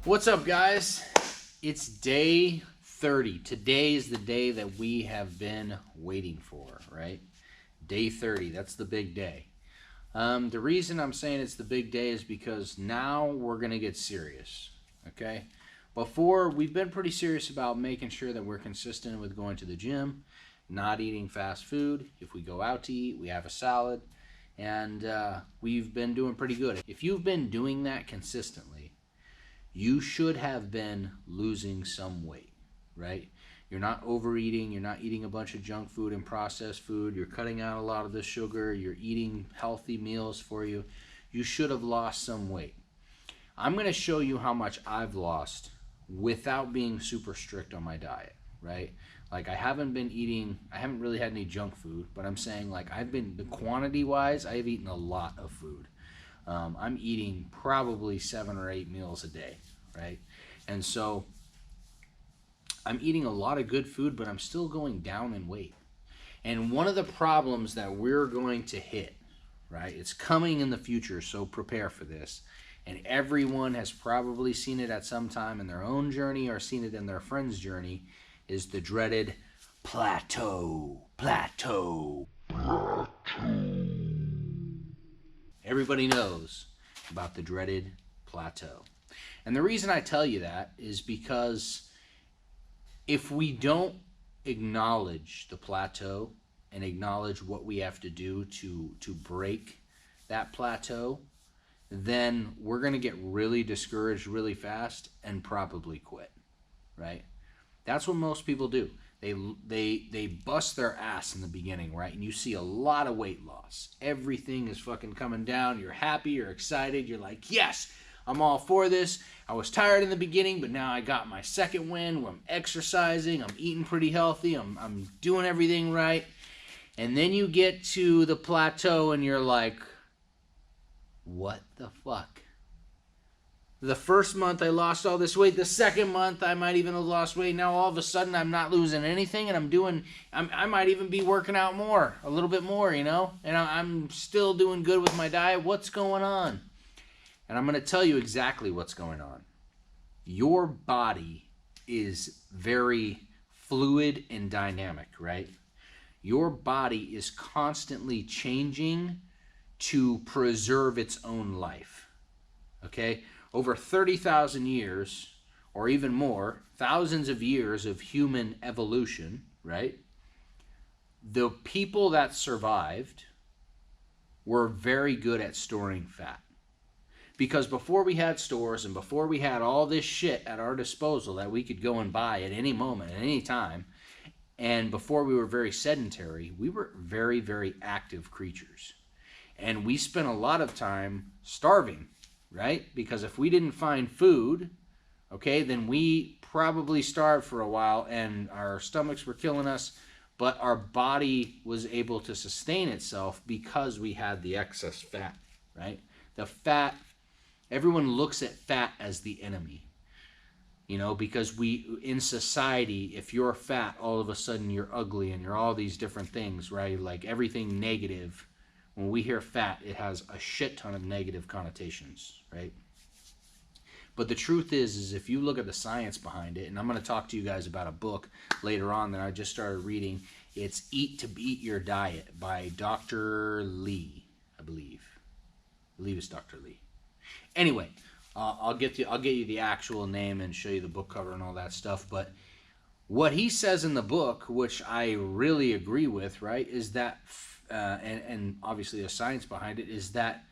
What's up, guys? It's day 30. Today is the day that we have been waiting for, right? Day 30. That's the big day. The reason I'm saying it's the big day is because now we're going to get serious, okay? Before, we've been pretty serious about making sure that we're consistent with going to the gym, not eating fast food. If we go out to eat, we have a salad, and we've been doing pretty good. If you've been doing that consistently, you should have been losing some weight, right? You're not overeating, you're not eating a bunch of junk food and processed food, you're cutting out a lot of the sugar, you're eating healthy meals for you. You should have lost some weight. I'm going to show you how much I've lost without being super strict on my diet, right? Like I haven't really had any junk food, but I'm saying like the quantity wise, I've eaten a lot of food. I'm eating probably 7 or 8 meals a day, right? And so I'm eating a lot of good food, but I'm still going down in weight. And one of the problems that we're going to hit, right? It's coming in the future, so prepare for this. And everyone has probably seen it at some time in their own journey or seen it in their friend's journey, is the dreaded plateau. Everybody knows about the dreaded plateau. And the reason I tell you that is because if we don't acknowledge the plateau and acknowledge what we have to do to break that plateau, then we're going to get really discouraged really fast and probably quit, right? That's what most people do. They bust their ass in the beginning, right? And you see a lot of weight loss. Everything is fucking coming down. You're happy, you're excited. You're like, yes, I'm all for this. I was tired in the beginning, but now I got my second win. I'm exercising. I'm eating pretty healthy. I'm doing everything right. And then you get to the plateau and you're like, what the fuck? The first month I lost all this weight. The second month I might even have lost weight. Now all of a sudden I'm not losing anything, and I might even be working out more, a little bit more, you know? And I'm still doing good with my diet. What's going on? And I'm going to tell you exactly what's going on. Your body is very fluid and dynamic, right? Your body is constantly changing to preserve its own life, okay? Over 30,000 years, or even more, thousands of years of human evolution, right? The people that survived were very good at storing fat. Because before we had stores and before we had all this shit at our disposal that we could go and buy at any moment, at any time, and before we were very sedentary, we were very, very active creatures. And we spent a lot of time starving, right? Because if we didn't find food, okay, then we probably starved for a while and our stomachs were killing us, but our body was able to sustain itself because we had the excess fat, right? The fat, everyone looks at fat as the enemy, you know, because in society, if you're fat, all of a sudden you're ugly and you're all these different things, right? Like everything negative. When we hear fat, it has a shit ton of negative connotations, right? But the truth is if you look at the science behind it, and I'm going to talk to you guys about a book later on that I just started reading. It's Eat to Beat Your Diet by Dr. Lee, I believe. I believe it's Dr. Lee. Anyway, I'll get you the actual name and show you the book cover and all that stuff. But what he says in the book, which I really agree with, right, is that and obviously the science behind it, is that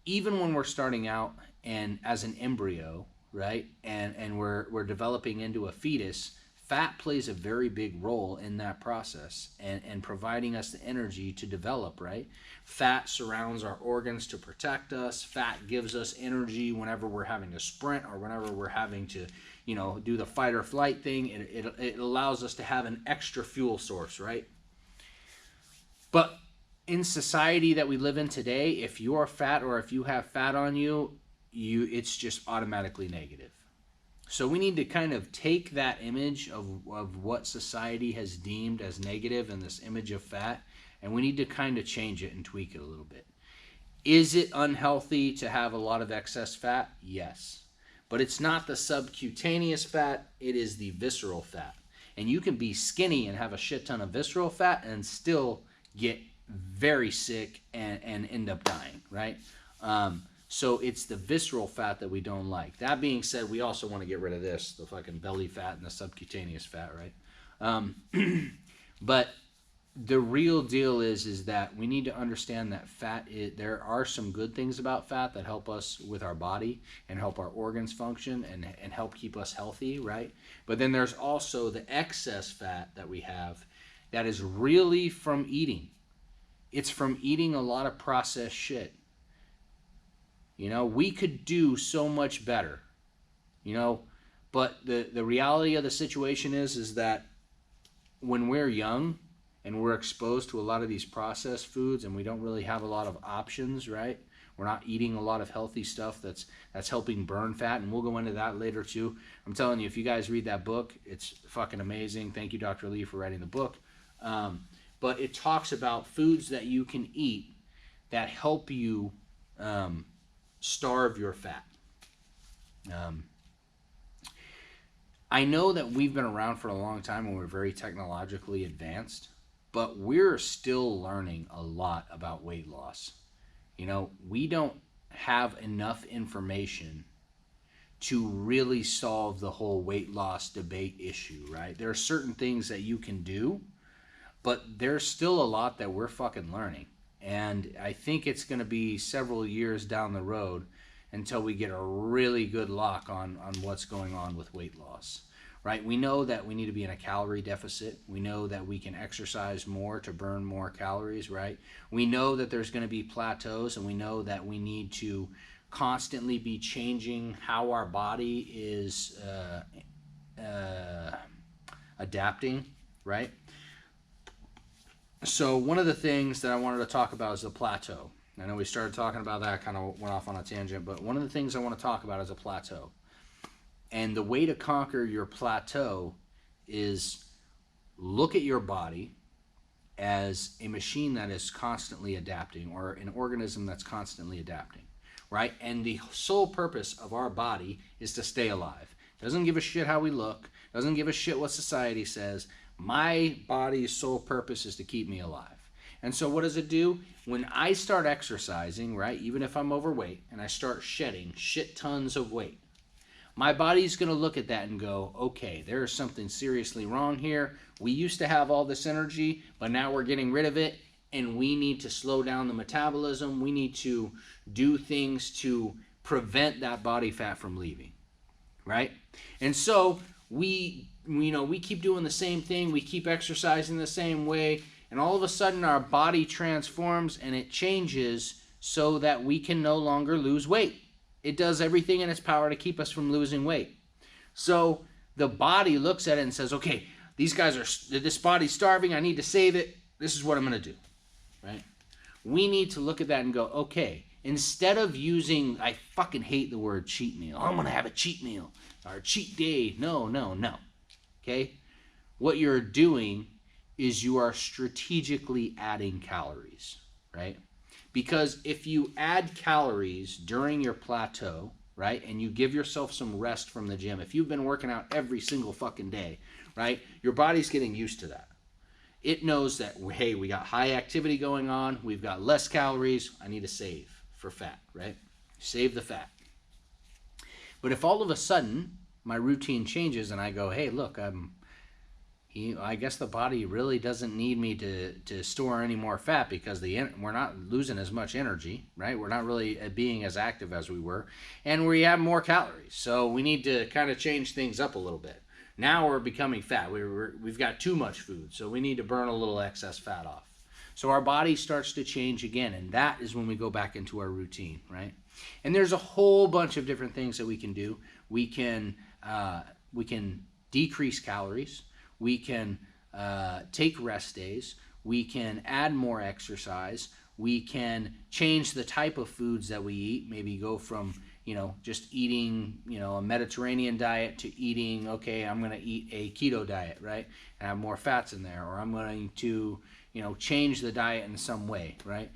even when we're starting out and as an embryo, right, and we're developing into a fetus, fat plays a very big role in that process and providing us the energy to develop, right? Fat surrounds our organs to protect us. Fat gives us energy whenever we're having to sprint or whenever we're having to, you know, do the fight or flight thing. It allows us to have an extra fuel source, right? But in society that we live in today, if you're fat or if you have fat on you, it's just automatically negative. So we need to kind of take that image of what society has deemed as negative and this image of fat, and we need to kind of change it and tweak it a little bit. Is it unhealthy to have a lot of excess fat? Yes. But it's not the subcutaneous fat, it is the visceral fat. And you can be skinny and have a shit ton of visceral fat and still get very sick and end up dying, right? So it's the visceral fat that we don't like. That being said, we also want to get rid of this, the fucking belly fat and the subcutaneous fat, right? But the real deal is that we need to understand that there are some good things about fat that help us with our body and help our organs function and help keep us healthy, right? But then there's also the excess fat that we have that is really from eating. It's from eating a lot of processed shit. You know, we could do so much better, you know, but the reality of the situation is that when we're young and we're exposed to a lot of these processed foods and we don't really have a lot of options, right? We're not eating a lot of healthy stuff that's helping burn fat, and we'll go into that later too. I'm telling you, if you guys read that book, it's fucking amazing. Thank you, Dr. Lee, for writing the book. But it talks about foods that you can eat that help you starve your fat. I know that we've been around for a long time and we're very technologically advanced, but we're still learning a lot about weight loss. You know, we don't have enough information to really solve the whole weight loss debate issue, right? There are certain things that you can do, but there's still a lot that we're fucking learning. And I think it's going to be several years down the road until we get a really good lock on what's going on with weight loss, right? We know that we need to be in a calorie deficit. We know that we can exercise more to burn more calories, right? We know that there's going to be plateaus, and we know that we need to constantly be changing how our body is adapting, right? So one of the things that I wanted to talk about is the plateau. I know we started talking about that, kind of went off on a tangent, but one of the things I want to talk about is a plateau. And the way to conquer your plateau is look at your body as a machine that is constantly adapting, or an organism that's constantly adapting, right? And the sole purpose of our body is to stay alive. Doesn't give a shit how we look, doesn't give a shit what society says. My body's sole purpose is to keep me alive. And so what does it do? When I start exercising, right, even if I'm overweight, and I start shedding shit tons of weight, my body's going to look at that and go, okay, there's something seriously wrong here. We used to have all this energy, but now we're getting rid of it, and we need to slow down the metabolism. We need to do things to prevent that body fat from leaving, right? And so we keep doing the same thing. We keep exercising the same way, and all of a sudden our body transforms and it changes so that we can no longer lose weight. It does everything in its power to keep us from losing weight. So the body looks at it and says, okay, this body's starving. I need to save it. This is what I'm going to do, right? We need to look at that and go, okay, instead of using, I fucking hate the word cheat meal. I'm going to have a cheat meal or cheat day. No. Okay? What you're doing is you are strategically adding calories, right? Because if you add calories during your plateau, right, and you give yourself some rest from the gym, if you've been working out every single fucking day, right, your body's getting used to that. It knows that, hey, we got high activity going on, we've got less calories, I need to save for fat, right? Save the fat. But if all of a sudden my routine changes and I go, hey, look, I guess the body really doesn't need me to store any more fat because we're not losing as much energy, right? We're not really being as active as we were, and we have more calories. So we need to kind of change things up a little bit. Now we're becoming fat. We've got too much food, so we need to burn a little excess fat off. So our body starts to change again, and that is when we go back into our routine, right? And there's a whole bunch of different things that we can do. We can decrease calories. We can take rest days. We can add more exercise. We can change the type of foods that we eat. Maybe go from, just eating, a Mediterranean diet to eating, okay, I'm going to eat a keto diet, right? And have more fats in there. Or I'm going to, change the diet in some way, right?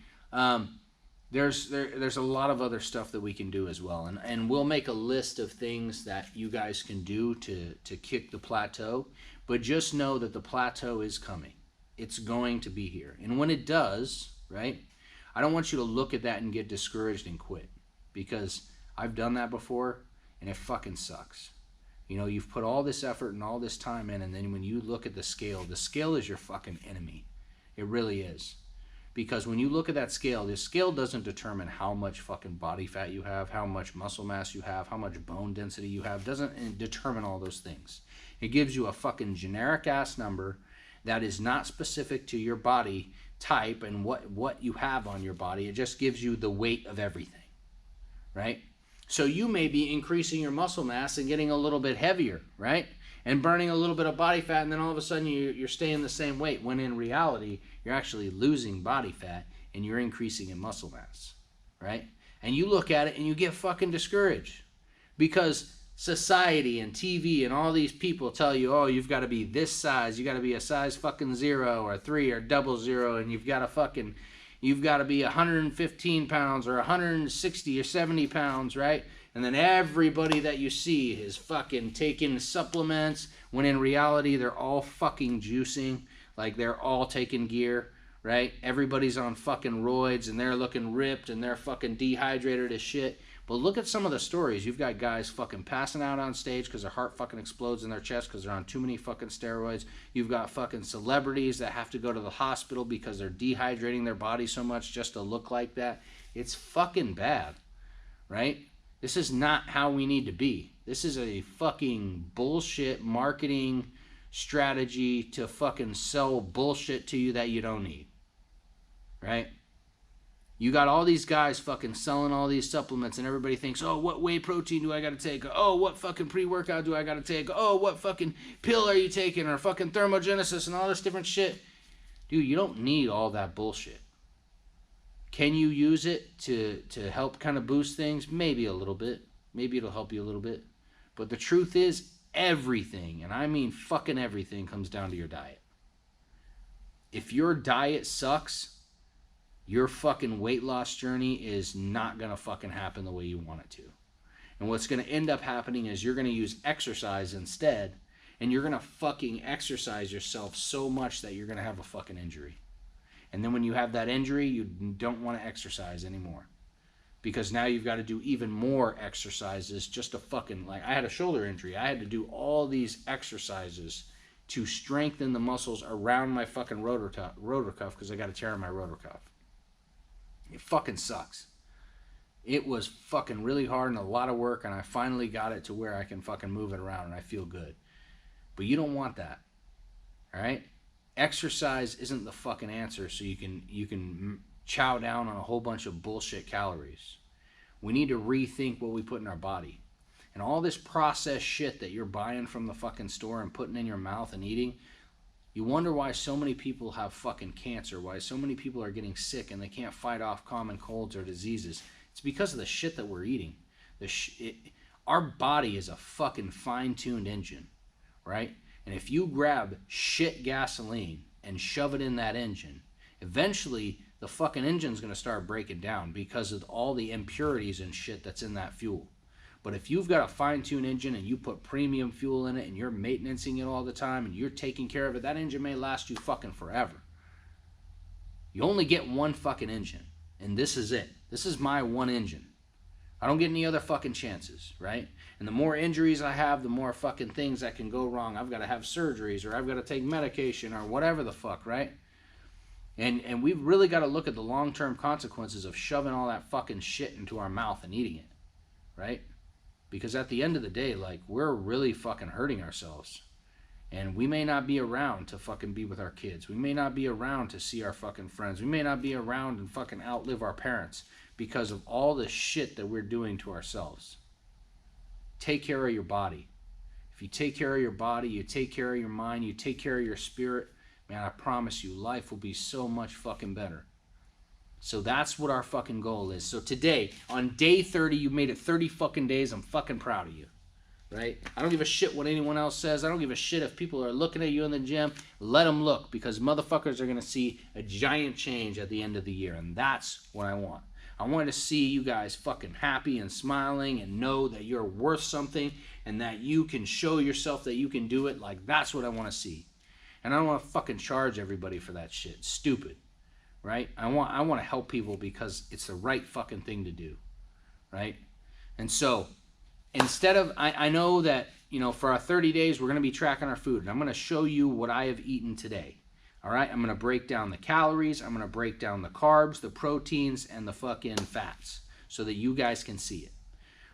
there's a lot of other stuff that we can do as well, and we'll make a list of things that you guys can do to kick the plateau. But just know that the plateau is coming. It's going to be here, and when it does, right, I don't want you to look at that and get discouraged and quit, because I've done that before and it fucking sucks. You know, you've put all this effort and all this time in, and then when you look at the scale is your fucking enemy. It really is. Because when you look at that scale, the scale doesn't determine how much fucking body fat you have, how much muscle mass you have, how much bone density you have. It doesn't determine all those things. It gives you a fucking generic ass number that is not specific to your body type and what you have on your body. It just gives you the weight of everything, right? So you may be increasing your muscle mass and getting a little bit heavier, right? And burning a little bit of body fat, and then all of a sudden you're staying the same weight, when in reality, you're actually losing body fat and you're increasing in muscle mass, right? And you look at it and you get fucking discouraged because society and TV and all these people tell you, oh, you've got to be this size, you got to be a size fucking 0 or 3 or 00, and you've got to be 115 pounds or 160 or 70 pounds, right? And then everybody that you see is fucking taking supplements, when in reality they're all fucking juicing, like they're all taking gear, right? Everybody's on fucking roids and they're looking ripped and they're fucking dehydrated as shit. But look at some of the stories. You've got guys fucking passing out on stage because their heart fucking explodes in their chest because they're on too many fucking steroids. You've got fucking celebrities that have to go to the hospital because they're dehydrating their body so much just to look like that. It's fucking bad, right? This is not how we need to be. This is a fucking bullshit marketing strategy to fucking sell bullshit to you that you don't need, right? You got all these guys fucking selling all these supplements, and everybody thinks, oh, what whey protein do I got to take? Oh, what fucking pre-workout do I got to take? Oh, what fucking pill are you taking? Or fucking thermogenesis and all this different shit. Dude, you don't need all that bullshit. Can you use it to help kind of boost things? Maybe a little bit. Maybe it'll help you a little bit. But the truth is, everything, and I mean fucking everything, comes down to your diet. If your diet sucks, your fucking weight loss journey is not going to fucking happen the way you want it to. And what's going to end up happening is you're going to use exercise instead, and you're going to fucking exercise yourself so much that you're going to have a fucking injury. And then when you have that injury, you don't want to exercise anymore. Because now you've got to do even more exercises just to fucking, like, I had a shoulder injury. I had to do all these exercises to strengthen the muscles around my fucking rotor cuff because I got a tear in my rotor cuff. It fucking sucks. It was fucking really hard and a lot of work, and I finally got it to where I can fucking move it around and I feel good. But you don't want that. All right? Exercise isn't the fucking answer so you can chow down on a whole bunch of bullshit calories. We need to rethink what we put in our body. And all this processed shit that you're buying from the fucking store and putting in your mouth and eating, you wonder why so many people have fucking cancer, why so many people are getting sick and they can't fight off common colds or diseases. It's because of the shit that we're eating. Our body is a fucking fine-tuned engine, right? And if you grab shit gasoline and shove it in that engine, eventually the fucking engine's going to start breaking down because of all the impurities and shit that's in that fuel. But if you've got a fine-tuned engine and you put premium fuel in it and you're maintaining it all the time and you're taking care of it, that engine may last you fucking forever. You only get one fucking engine, and this is it. This is my one engine. I don't get any other fucking chances, right? And the more injuries I have, the more fucking things that can go wrong. I've got to have surgeries, or I've got to take medication, or whatever the fuck, right? And we've really got to look at the long-term consequences of shoving all that fucking shit into our mouth and eating it, right? Because at the end of the day, like, we're really fucking hurting ourselves. And we may not be around to fucking be with our kids. We may not be around to see our fucking friends. We may not be around and fucking outlive our parents because of all the shit that we're doing to ourselves. Take care of your body. If you take care of your body, you take care of your mind, you take care of your spirit, man, I promise you, life will be so much fucking better. So that's what our fucking goal is. So today, on day 30, you made it 30 fucking days. I'm fucking proud of you, right? I don't give a shit what anyone else says. I don't give a shit if people are looking at you in the gym. Let them look, because motherfuckers are going to see a giant change at the end of the year, and that's what I want. I want to see you guys fucking happy and smiling and know that you're worth something and that you can show yourself that you can do it. Like, that's what I want to see. And I don't want to fucking charge everybody for that shit. Stupid, right? I want to help people because it's the right fucking thing to do, right? And so instead of, I know that, you know, for our 30 days, we're going to be tracking our food. And I'm going to show you what I have eaten today. All right? I'm going to break down the calories. I'm going to break down the carbs, the proteins, and the fucking fats so that you guys can see it.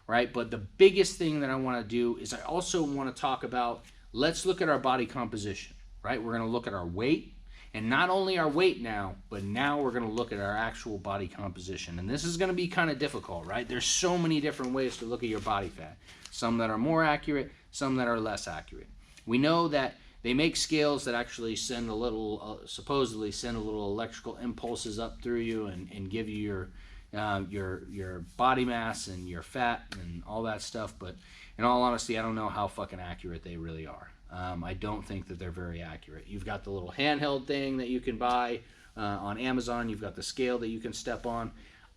Right? But the biggest thing that I want to do is I also want to talk about, let's look at our body composition. Right? We're going to look at our weight. And not only our weight now, but now we're going to look at our actual body composition. And this is going to be kind of difficult, right? There's so many different ways to look at your body fat. Some that are more accurate, some that are less accurate. We know that they make scales that actually send a little, supposedly send a little electrical impulses up through you and give you your body mass and your fat and all that stuff. But in all honesty, I don't know how fucking accurate they really are. I don't think that they're very accurate. You've got the little handheld thing that you can buy on Amazon. You've got the scale that you can step on.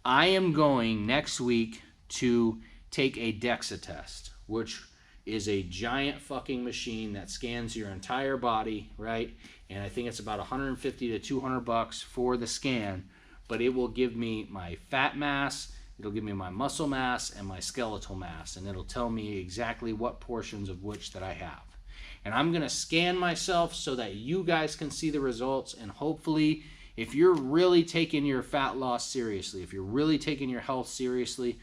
I am going next week to take a DEXA test, which is a giant fucking machine that scans your entire body, right? And I think it's about 150 to 200 bucks for the scan, but it will give me my fat mass, it'll give me my muscle mass and my skeletal mass, and it'll tell me exactly what portions of which that I have. And I'm going to scan myself so that you guys can see the results. And hopefully, if you're really taking your fat loss seriously, if you're really taking your health seriously,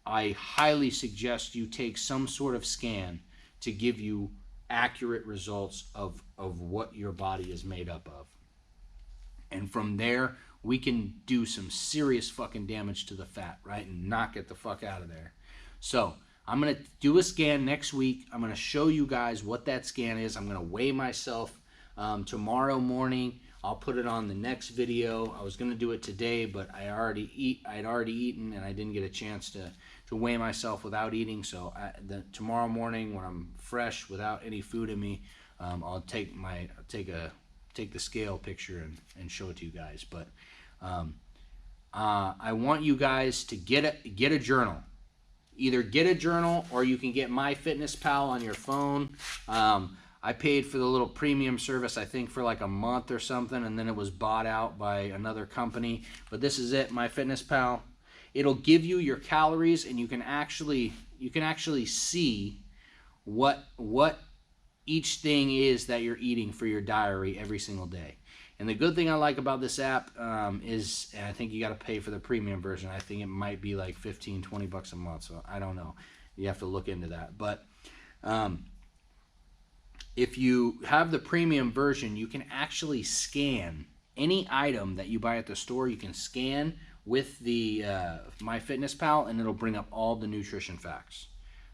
I highly suggest you take some sort of scan to give you accurate results of what your body is made up of. And from there, we can do some serious fucking damage to the fat, right? And knock it the fuck out of there. So I'm going to do a scan next week. I'm going to show you guys what that scan is. I'm going to weigh myself tomorrow morning. I'll put it on the next video. I was going to do it today, but I'd already eaten and I didn't get a chance to weigh myself without eating. So tomorrow morning when I'm fresh without any food in me, I'll take the scale picture and show it to you guys. But I want you guys to get a journal. Either get a journal or you can get MyFitnessPal on your phone. I paid for the little premium service, I think, for like a month or something, and then it was bought out by another company. But this is it, MyFitnessPal. It'll give you your calories, and you can actually see what each thing is that you're eating for your diary every single day. And the good thing I like about this app is, and I think you got to pay for the premium version. I think it might be like 15, 20 bucks a month. So I don't know. You have to look into that. But if you have the premium version, you can actually scan any item that you buy at the store. You can scan with the MyFitnessPal, and it'll bring up all the nutrition facts.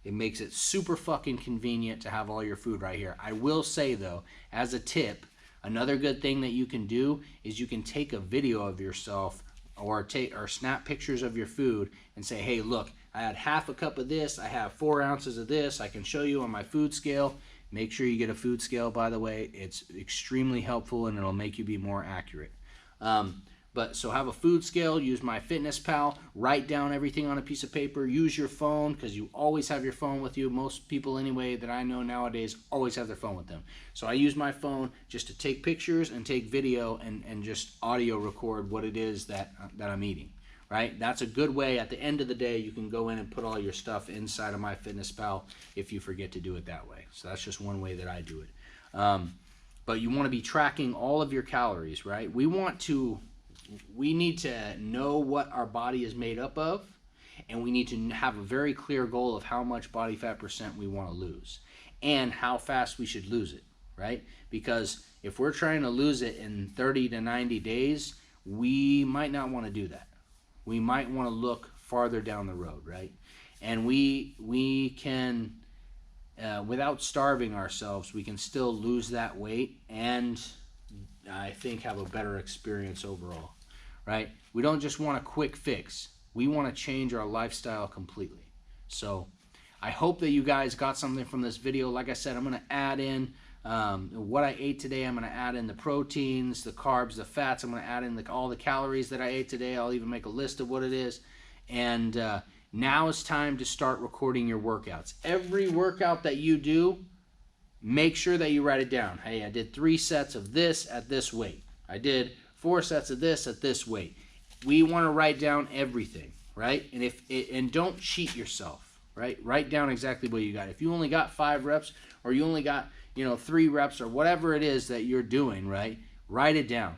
It makes it super fucking convenient to have all your food right here. I will say, though, as a tip, another good thing that you can do is you can take a video of yourself or snap pictures of your food and say, hey, look, I had half a cup of this, I have 4 ounces of this, I can show you on my food scale. Make sure you get a food scale, by the way. It's extremely helpful and it'll make you be more accurate. So have a food scale, use MyFitnessPal, write down everything on a piece of paper, use your phone because you always have your phone with you. Most people anyway that I know nowadays always have their phone with them. So I use my phone just to take pictures and take video and just audio record what it is that I'm eating, right? That's a good way. At the end of the day, you can go in and put all your stuff inside of MyFitnessPal if you forget to do it that way. So that's just one way that I do it. But you want to be tracking all of your calories, right? We need to know what our body is made up of, and we need to have a very clear goal of how much body fat percent we want to lose and how fast we should lose it, right? Because if we're trying to lose it in 30 to 90 days, we might not want to do that. We might want to look farther down the road, right? And we can, without starving ourselves, we can still lose that weight and I think have a better experience overall, right? We don't just want a quick fix. We want to change our lifestyle completely. So I hope that you guys got something from this video. Like I said, I'm going to add in what I ate today. I'm going to add in the proteins, the carbs, the fats. I'm going to add in all the calories that I ate today. I'll even make a list of what it is. And now it's time to start recording your workouts. Every workout that you do, make sure that you write it down. Hey, I did 3 sets of this at this weight. I did 4 sets of this at this weight. We want to write down everything, right? And don't cheat yourself, right? Write down exactly what you got. If you only got 5 reps, or you only got 3 reps, or whatever it is that you're doing, right? Write it down,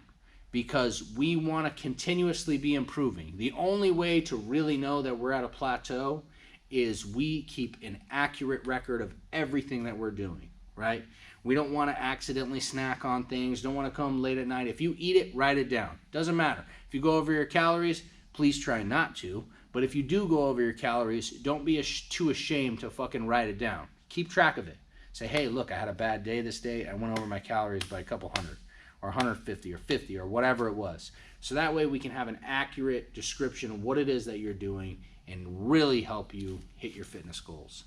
because we want to continuously be improving. The only way to really know that we're at a plateau is we keep an accurate record of everything that we're doing, right? We don't want to accidentally snack on things. Don't want to come late at night. If you eat it, write it down. Doesn't matter. If you go over your calories, please try not to. But if you do go over your calories, don't be too ashamed to fucking write it down. Keep track of it. Say, hey, look, I had a bad day this day. I went over my calories by a couple hundred, or 150 or 50 or whatever it was. So that way we can have an accurate description of what it is that you're doing and really help you hit your fitness goals.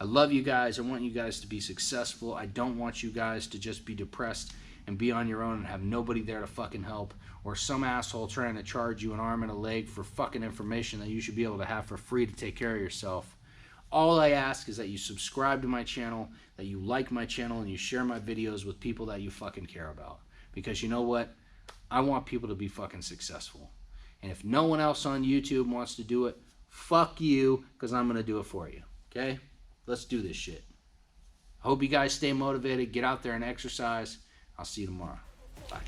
I love you guys. I want you guys to be successful. I don't want you guys to just be depressed and be on your own and have nobody there to fucking help, or some asshole trying to charge you an arm and a leg for fucking information that you should be able to have for free to take care of yourself. All I ask is that you subscribe to my channel, that you like my channel, and you share my videos with people that you fucking care about. Because you know what? I want people to be fucking successful. And if no one else on YouTube wants to do it, fuck you, because I'm going to do it for you. Okay? Let's do this shit. I hope you guys stay motivated. Get out there and exercise. I'll see you tomorrow. Bye.